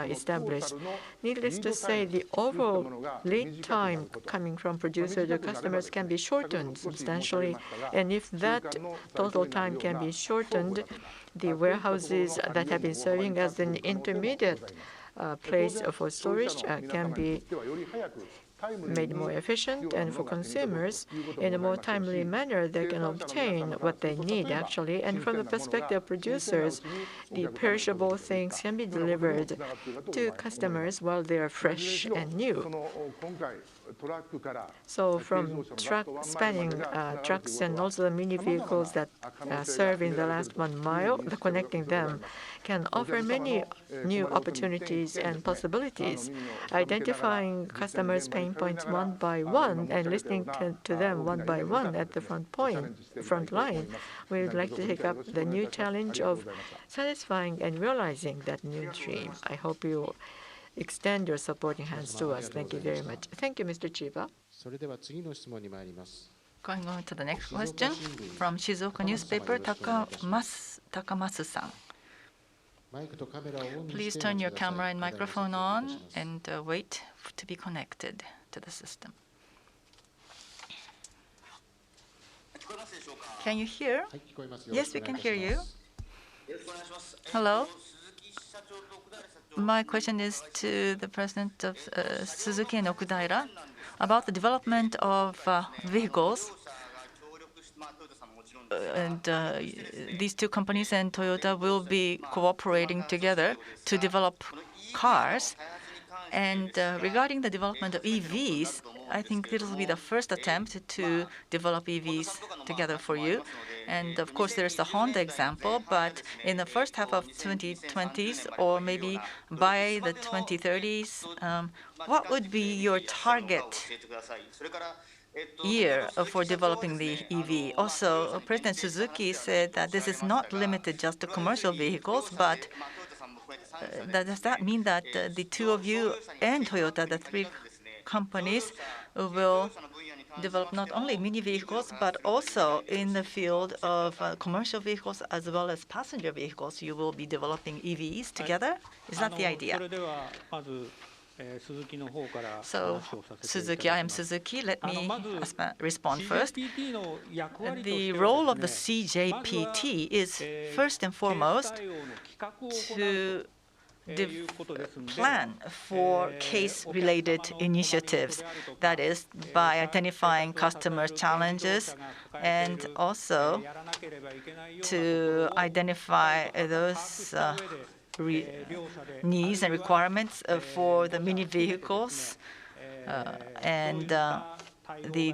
established? Needless to say, the overall lead time coming from producer to customers can be shortened substantially. And if that total time can be shortened, the warehouses that have been serving as an intermediate place for storage can be made more efficient, and for consumers, in a more timely manner, they can obtain what they need, actually. And from the perspective of producers, the perishable things can be delivered to customers while they are fresh and new. So from spanning trucks and also the mini vehicles that serve in the last 1 mile, connecting them can offer many new opportunities and possibilities. Identifying customers' pain points one by one and listening to them one by one at the front line, we would like to take up the new challenge of satisfying and realizing that new dream. I hope you extend your supporting hands to us. Thank you very much. Thank you, Mr. Chiba. Going on to the next question from Shizuoka newspaper, Takamasu-san. Please turn your camera and microphone on and wait to be connected to the system. Can you hear? Yes, we can hear you. Hello. My question is to the president of Suzuki and Okudaira about the development of vehicles. And these two companies and Toyota will be cooperating together to develop cars. And regarding the development of EVs, I think this will be the first attempt to develop EVs together for you. And of course, there's the Honda example, but in the first half of 2020s or maybe by the 2030s, what would be your target year for developing the EV? Also, President Suzuki said that this is not limited just to commercial vehicles, but does that mean that the two of you and Toyota, the three companies, will develop not only mini vehicles, but also in the field of commercial vehicles as well as passenger vehicles? You will be developing EVs together? Is that the idea? So, Suzuki, I am Suzuki. Let me respond first. The role of the CJPT is first and foremost to plan for case-related initiatives. That is, by identifying customer challenges and also to identify those needs and requirements for the mini vehicles and the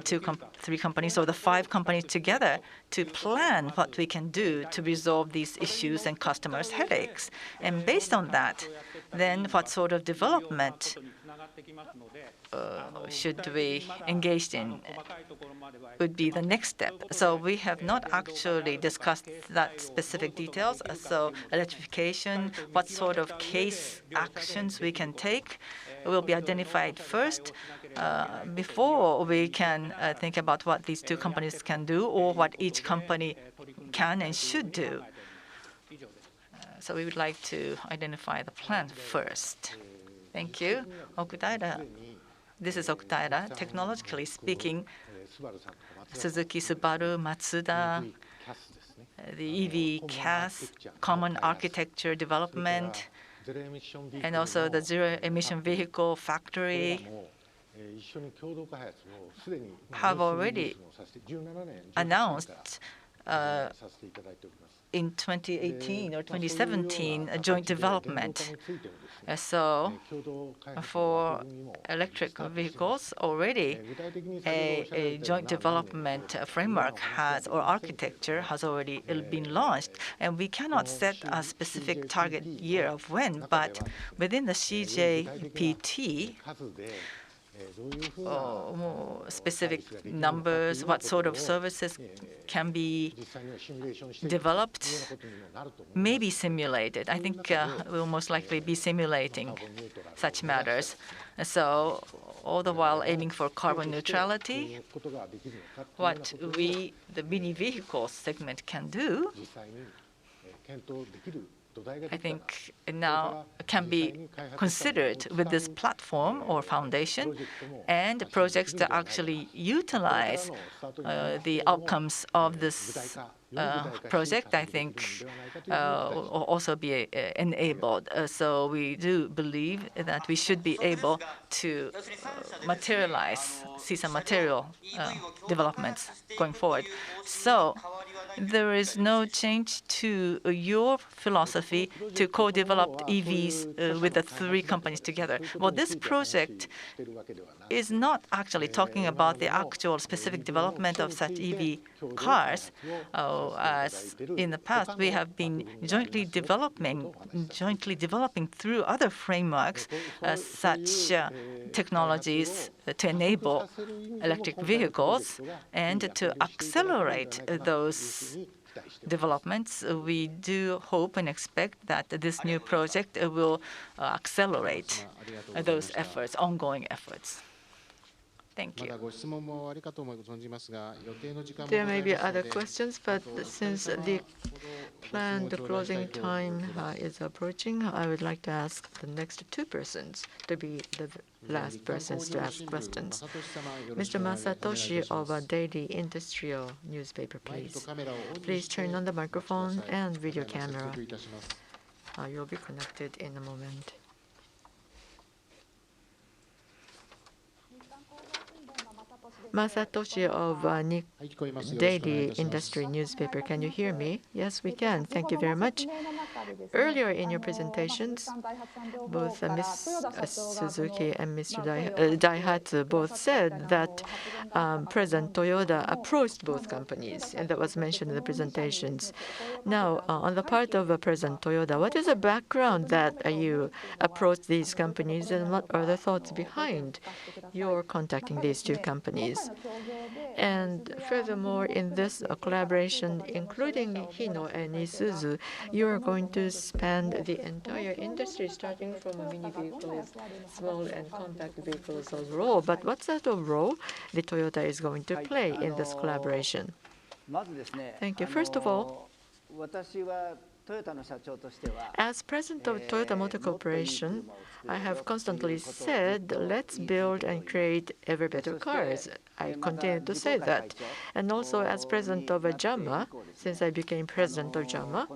three companies or the 5 companies together to plan what we can do to resolve these issues and customers' headaches. And based on that, then what sort of development should we engage in would be the next step. So we have not actually discussed that specific details. So electrification, what sort of case actions we can take will be identified first before we can think about what these 2 companies can do or what each company can and should do. So we would like to identify the plan first. Thank you. Okutaira. This is Okutaira. Technologically speaking, Suzuki, Subaru, Matsuda, the EV CAS, common architecture development, and also the zero-emission vehicle factory have already announced in 2018 or 2017 a joint development. So for electric vehicles, already a joint development framework or architecture has already been launched. And we cannot set a specific target year of when, but within the CJPT, more specific numbers, what sort of services can be developed, may be simulated. I think we'll most likely be simulating such matters. So all the while aiming for carbon neutrality, what we, the mini vehicle segment, can do, I think now can be considered with this platform or foundation, and projects that actually utilize the outcomes of this project, I think, will also be enabled. So we do believe that we should be able to see some material developments going forward. So there is no change to your philosophy to co-develop EVs with the 3 companies together. Well, this project is not actually talking about the actual specific development of such EV cars. As in the past, we have been jointly developing through other frameworks such technologies to enable electric vehicles and to accelerate those developments. We do hope and expect that this new project will accelerate those efforts, ongoing efforts. Thank you. There may be other questions, but since the planned closing time is approaching, I would like to ask the next 2 persons to be the last persons to ask questions. Mr. Masatoshi of a daily industrial newspaper, please. Please turn on the microphone and video camera. You'll be connected in a moment. Masatoshi of Daily Industry newspaper. Can you hear me? Yes, we can. Thank you very much. Earlier in your presentations, both Ms. Suzuki and Mr. Daihatsu both said that President Toyoda approached both companies, and that was mentioned in the presentations. Now, on the part of President Toyoda, what is the background that you approached these companies, and what are the thoughts behind your contacting these 2 companies? And furthermore, in this collaboration, including Hino and Isuzu, you are going to span the entire industry, starting from mini vehicles, small and compact vehicles overall. But what sort of role the Toyota is going to play in this collaboration? Thank you. First of all, As president of Toyota Motor Corporation, I have constantly said, let's build and create ever better cars. I continue to say that. And also as president of JAMA, since I became president of JAMA,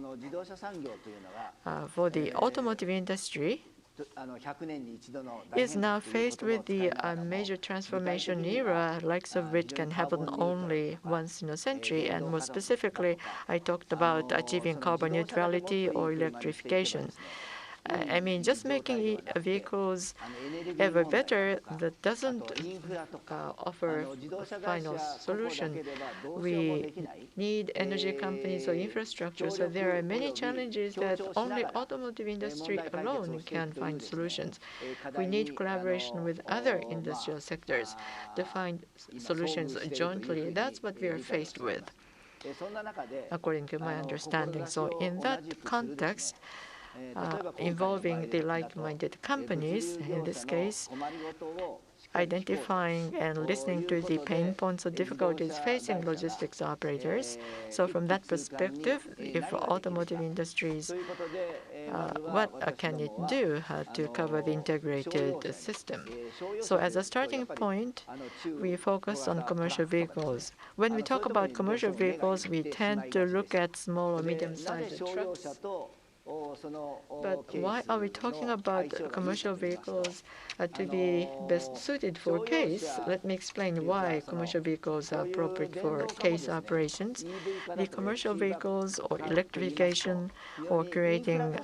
for the automotive industry, is now faced with the major transformation era, likes of which can happen only once in a century. And more specifically, I talked about achieving carbon neutrality or electrification. I mean, just making vehicles ever better, that doesn't offer a final solution. We need energy companies or infrastructure, so there are many challenges that only automotive industry alone can find solutions. We need collaboration with other industrial sectors to find solutions jointly. That's what we are faced with, according to my understanding. So in that context, involving the like-minded companies, in this case, identifying and listening to the pain points or difficulties facing logistics operators. So from that perspective, if automotive industries, what can it do to cover the integrated system? So as a starting point, we focus on commercial vehicles. When we talk about commercial vehicles, we tend to look at small or medium-sized trucks. But why are we talking about commercial vehicles to be best suited for case? Let me explain why commercial vehicles are appropriate for case operations. The commercial vehicles or electrification or creating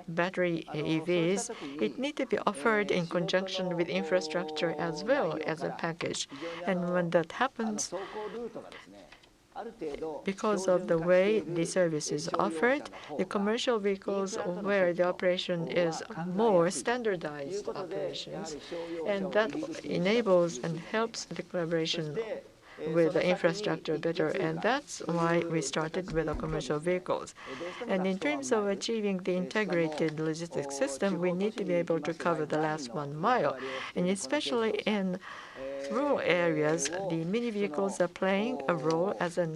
battery EVs, it needs to be offered in conjunction with infrastructure as well as a package. And when that happens, because of the way the service is offered, the commercial vehicles where the operation is more standardized operations, and that enables and helps the collaboration with the infrastructure better, and that's why we started with the commercial vehicles. And in terms of achieving the integrated logistics system, we need to be able to cover the last 1 mile, and especially in rural areas, the mini vehicles are playing a role as a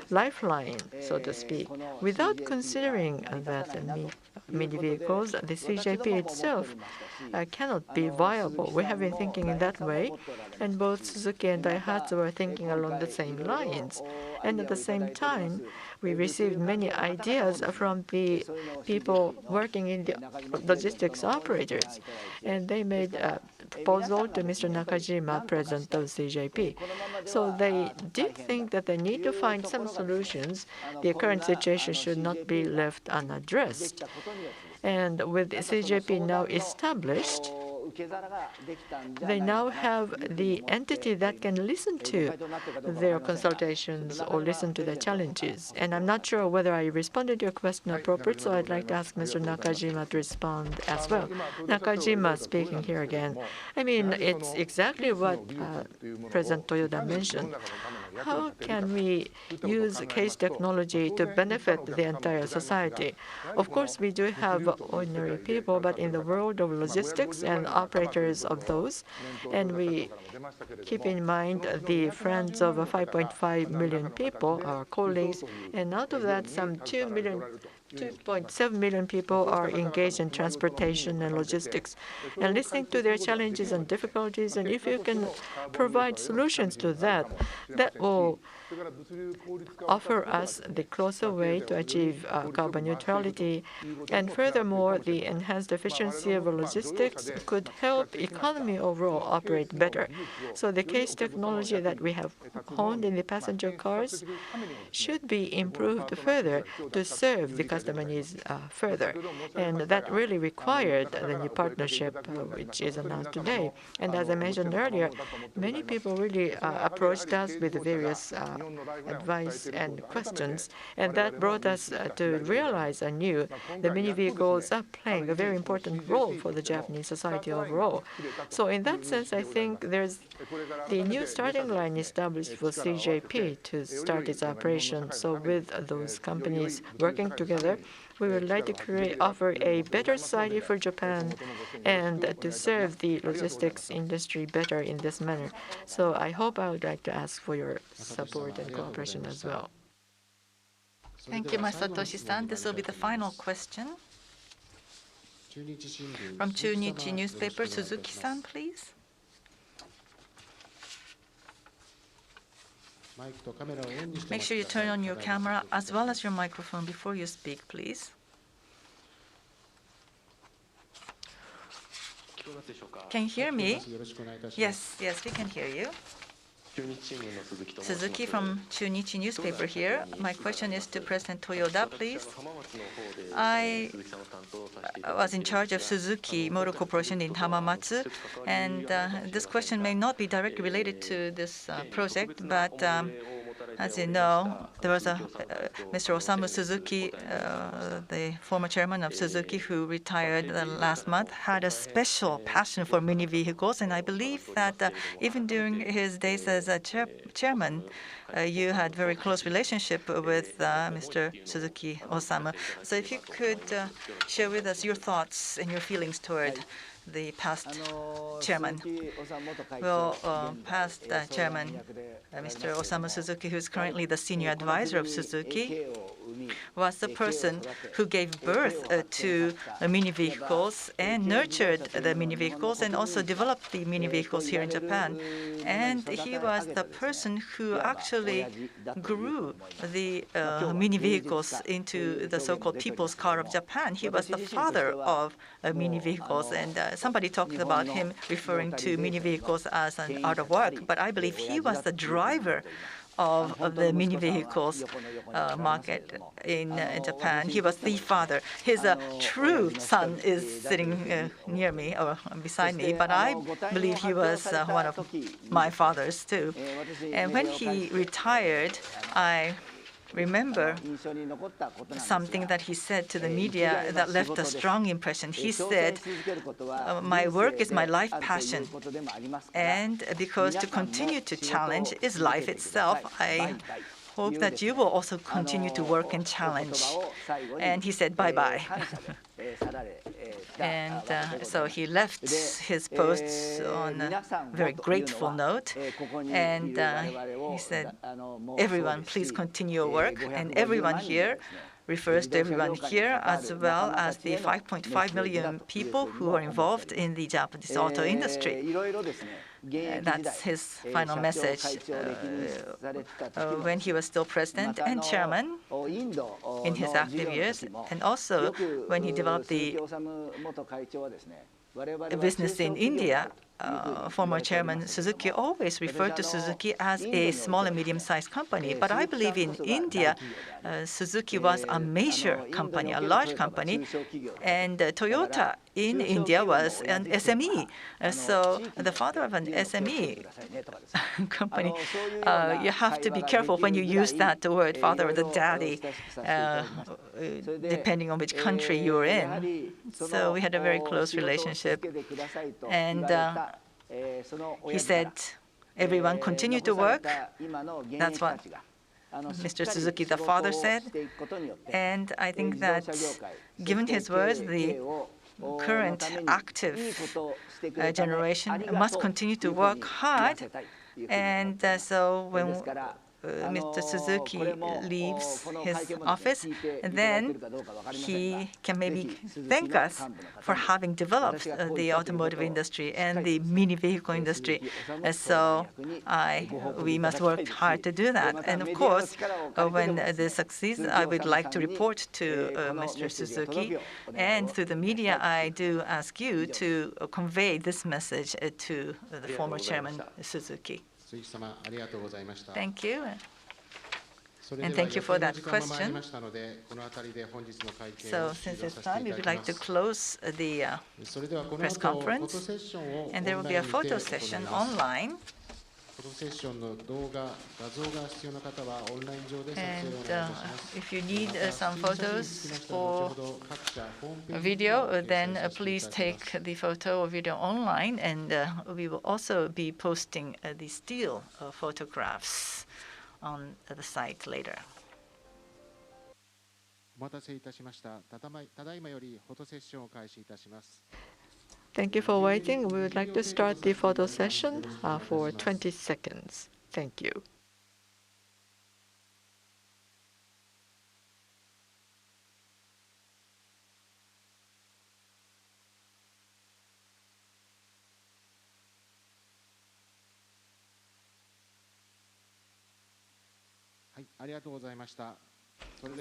lifeline, so to speak. Without considering that mini vehicles, the CJP itself cannot be viable. We have been thinking in that way, and both Suzuki and Daihatsu are thinking along the same lines. And at the same time, we received many ideas from the people working in the logistics operators, and they made a proposal to Mr. Nakajima, president of CJP. So they did think that they need to find some solutions. The current situation should not be left unaddressed. And with CJP now established, they now have the entity that can listen to their consultations or listen to their challenges. And I'm not sure whether I responded to your question appropriately, so I'd like to ask Mr. Nakajima to respond as well. Nakajima speaking here again. I mean, it's exactly what President Toyoda mentioned. How can we use case technology to benefit the entire society? Of course, we do have ordinary people, but in the world of logistics and operators of those, and we keep in mind the friends of 5.5 million people, our colleagues, and out of that, some 2.7 million people are engaged in transportation and logistics. And listening to their challenges and difficulties, and if you can provide solutions to that, that will offer us the closer way to achieve carbon neutrality. And furthermore, the enhanced efficiency of logistics could help economy overall operate better. So the case technology that we have honed in the passenger cars should be improved further to serve the customer needs further. And that really required the new partnership which is announced today. And as I mentioned earlier, many people really approached us with various advice and questions, and that brought us to realize anew the mini vehicles are playing a very important role for the Japanese society overall. So in that sense, I think there's the new starting line established for CJP to start its operation. So with those companies working together, we would like to offer a better society for Japan and to serve the logistics industry better in this manner. So I hope I would like to ask for your support and cooperation as well. Thank you, Masatoshi-san. This will be the final question. From Chunichi newspaper, Suzuki-san, please. Make sure you turn on your camera as well as your microphone before you speak, please. Can you hear me? Yes, we can hear you. Suzuki from Chunichi newspaper here. My question is to President Toyoda, please. I was in charge of Suzuki Motor Corporation in Hamamatsu, and this question may not be directly related to this project, but as you know, there was Mr. Osamu Suzuki, the former chairman of Suzuki, who retired last month, had a special passion for mini vehicles, and I believe that even during his days as a chairman, you had very close relationship with Mr. Suzuki Osamu. So if you could share with us your thoughts and your feelings toward the past chairman. Well, past chairman, Mr. Osamu Suzuki, who is currently the senior advisor of Suzuki, was the person who gave birth to mini vehicles and nurtured the mini vehicles and also developed the mini vehicles here in Japan. And he was the person who actually grew the mini vehicles into the so-called people's car of Japan. He was the father of mini vehicles, and somebody talked about him referring to mini vehicles as an art of work, but I believe he was the driver of the mini vehicles market in Japan. He was the father. His true son is sitting near me or beside me, but I believe he was one of my fathers too. And when he retired, I remember something that he said to the media that left a strong impression. He said, "My work is my life passion, and because to continue to challenge is life itself, I hope that you will also continue to work and challenge." And he said, "Bye-bye." And so he left his posts on a very grateful note. And he said, "Everyone, please continue your work." And everyone here refers to everyone here as well as the 5.5 million people who are involved in the Japanese auto industry. That's his final message when he was still president and chairman in his active years, and also when he developed the business in India. Former chairman Suzuki always referred to Suzuki as a small and medium-sized company. But I believe in India, Suzuki was a major company, a large company, and Toyota in India was an SME. So the father of an SME company, you have to be careful when you use that word, father or the daddy, depending on which country you're in. So we had a very close relationship. And he said, "Everyone continue to work." That's what Mr. Suzuki, the father, said. And I think that given his words, the current active generation must continue to work hard. And so when Mr. Suzuki leaves his office, then he can maybe thank us for having developed the automotive industry and the mini vehicle industry. So we must work hard to do that. And of course, when this succeeds, I would like to report to Mr. Suzuki. And through the media, I do ask you to convey this message to the former chairman Suzuki. Thank you. And thank you for that question. So since it's time, we would like to close the press conference. And there will be a photo session online. And if you need some photos or video, then please take the photo or video online, and we will also be posting the still photographs on the site later. Thank you for waiting. We would like to start the photo session for 20 seconds. Thank you.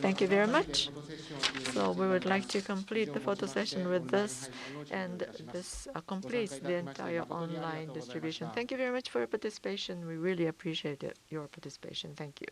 Thank you very much. So we would like to complete the photo session with this, and this completes the entire online distribution. Thank you very much for your participation. We really appreciate your participation. Thank you.